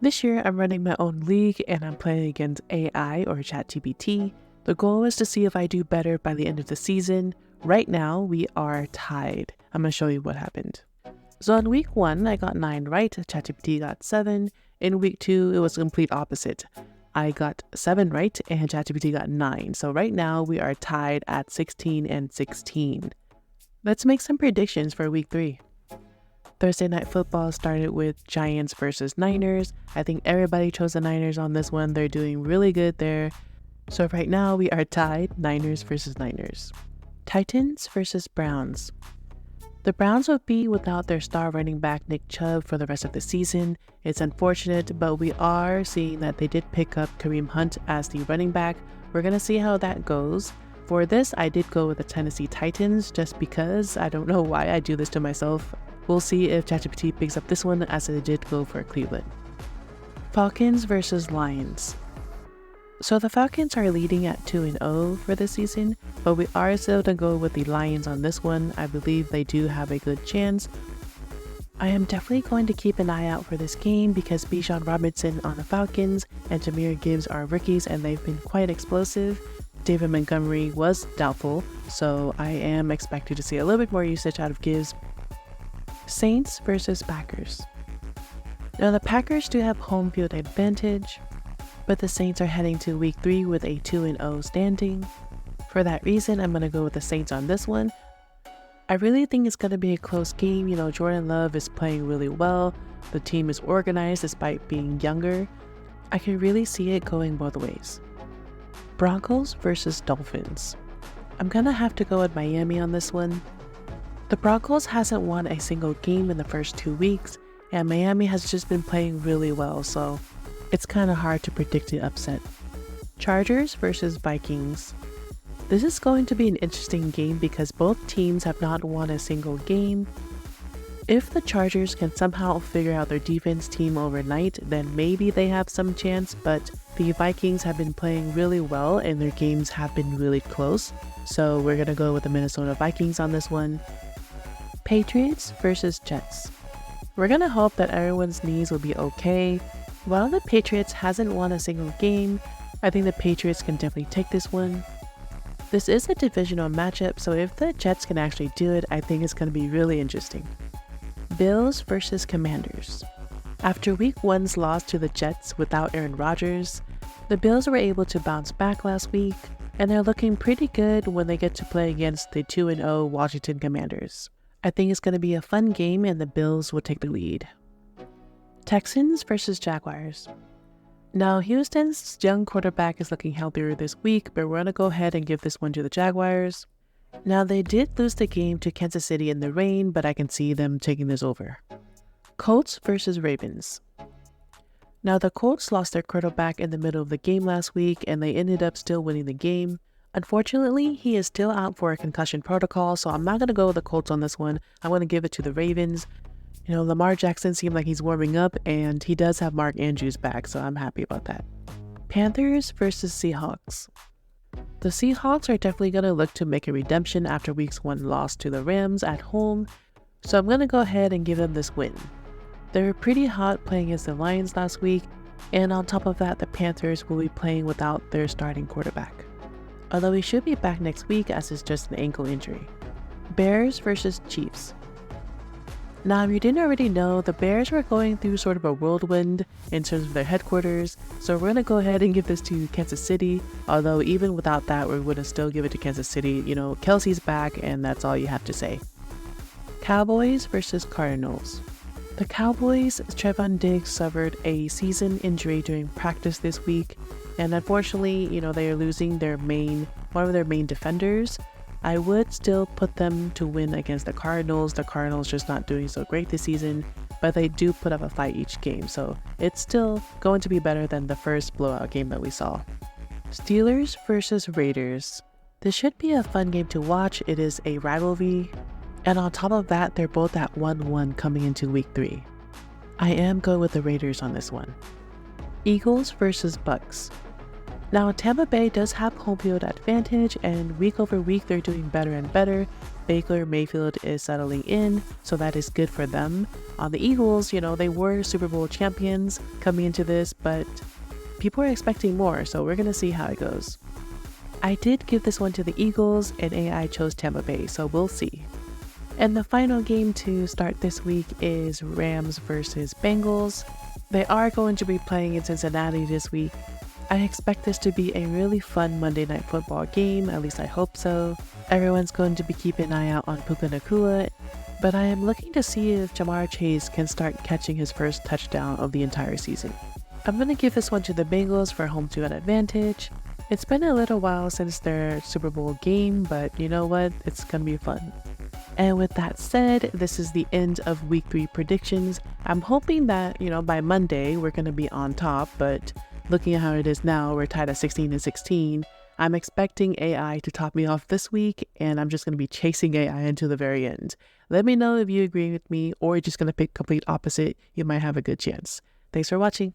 This year, I'm running my own league and I'm playing against AI or ChatGPT. The goal is to see if I do better by the end of the season. Right now, we are tied. I'm going to show you what happened. So in week 1, I got 9 right, ChatGPT got 7. In week 2, it was the complete opposite. I got 7 right and ChatGPT got 9. So right now, we are tied at 16 and 16. Let's make some predictions for week 3. Thursday Night Football started with Giants versus Niners. I think everybody chose the Niners on this one. They're doing really good there. So right now we are tied, Niners versus Niners. Titans versus Browns. The Browns would be without their star running back Nick Chubb for the rest of the season. It's unfortunate, but we are seeing that they did pick up Kareem Hunt as the running back. We're going to see how that goes. For this, I did go with the Tennessee Titans just because I don't know why I do this to myself. We'll see if ChatGPT picks up this one as it did go for Cleveland. Falcons versus Lions. So the Falcons are leading at 2-0 for this season, but we are still to go with the Lions on this one. I believe they do have a good chance. I am definitely going to keep an eye out for this game because Bijan Robinson on the Falcons and Jahmyr Gibbs are rookies and they've been quite explosive. David Montgomery was doubtful, so I am expecting to see a little bit more usage out of Gibbs. Saints versus Packers. Now the Packers do have home field advantage, but the Saints are heading to week 3 with a 2-0 standing. For that reason, I'm going to go with the Saints on this one. I really think it's going to be a close game. Jordan Love is playing really well. The team is organized despite being younger. I can really see it going both ways. Broncos versus Dolphins. I'm going to have to go with Miami on this one. The Broncos hasn't won a single game in the first 2 weeks, and Miami has just been playing really well, so it's kind of hard to predict the upset. Chargers versus Vikings. This is going to be an interesting game because both teams have not won a single game. If the Chargers can somehow figure out their defense team overnight, then maybe they have some chance, but the Vikings have been playing really well and their games have been really close, so we're going to go with the Minnesota Vikings on this one. Patriots versus Jets. We're going to hope that everyone's knees will be okay. While the Patriots hasn't won a single game, I think the Patriots can definitely take this one. This is a divisional matchup, so if the Jets can actually do it, I think it's going to be really interesting. Bills versus Commanders. After week 1's loss to the Jets without Aaron Rodgers, the Bills were able to bounce back last week, and they're looking pretty good when they get to play against the 2-0 Washington Commanders. I think it's going to be a fun game and the Bills will take the lead. Texans versus Jaguars. Now, Houston's young quarterback is looking healthier this week, but we're going to go ahead and give this one to the Jaguars. Now, they did lose the game to Kansas City in the rain, but I can see them taking this over. Colts versus Ravens. Now, the Colts lost their quarterback in the middle of the game last week, and they ended up still winning the game. Unfortunately, he is still out for a concussion protocol, so I'm not going to go with the Colts on this one. I'm going to give it to the Ravens. Lamar Jackson seemed like he's warming up, and he does have Mark Andrews back, so I'm happy about that. Panthers versus Seahawks. The Seahawks are definitely going to look to make a redemption after week's 1 loss to the Rams at home, so I'm going to go ahead and give them this win. They were pretty hot playing against the Lions last week, and on top of that, the Panthers will be playing without their starting quarterback. Although he should be back next week as it's just an ankle injury. Bears versus Chiefs. Now, if you didn't already know, the Bears were going through sort of a whirlwind in terms of their headquarters, so we're going to go ahead and give this to Kansas City, although even without that, we're going to still give it to Kansas City. Kelsey's back, and that's all you have to say. Cowboys versus Cardinals. The Cowboys, Trevon Diggs suffered a season injury during practice this week, and unfortunately, they are losing one of their main defenders. I would still put them to win against the Cardinals. The Cardinals just not doing so great this season, but they do put up a fight each game, so it's still going to be better than the first blowout game that we saw. Steelers versus Raiders. This should be a fun game to watch. It is a rivalry, and on top of that, they're both at 1-1 coming into week 3. I am going with the Raiders on this one. Eagles versus Bucks. Now, Tampa Bay does have home field advantage, and week over week, they're doing better and better. Baker Mayfield is settling in, so that is good for them. On the Eagles, they were Super Bowl champions coming into this, but people are expecting more, so we're going to see how it goes. I did give this one to the Eagles, and AI chose Tampa Bay, so we'll see. And the final game to start this week is Rams versus Bengals. They are going to be playing in Cincinnati this week. I expect this to be a really fun Monday Night Football game, at least I hope so. Everyone's going to be keeping an eye out on Puka Nacua, but I am looking to see if Ja'Marr Chase can start catching his first touchdown of the entire season. I'm going to give this one to the Bengals for home field advantage. It's been a little while since their Super Bowl game, but you know what? It's going to be fun. And with that said, this is the end of week 3 predictions. I'm hoping that, by Monday we're going to be on top, but looking at how it is now, we're tied at 16-16. I'm expecting AI to top me off this week, and I'm just going to be chasing AI until the very end. Let me know if you agree with me or you're just going to pick complete opposite. You might have a good chance. Thanks for watching.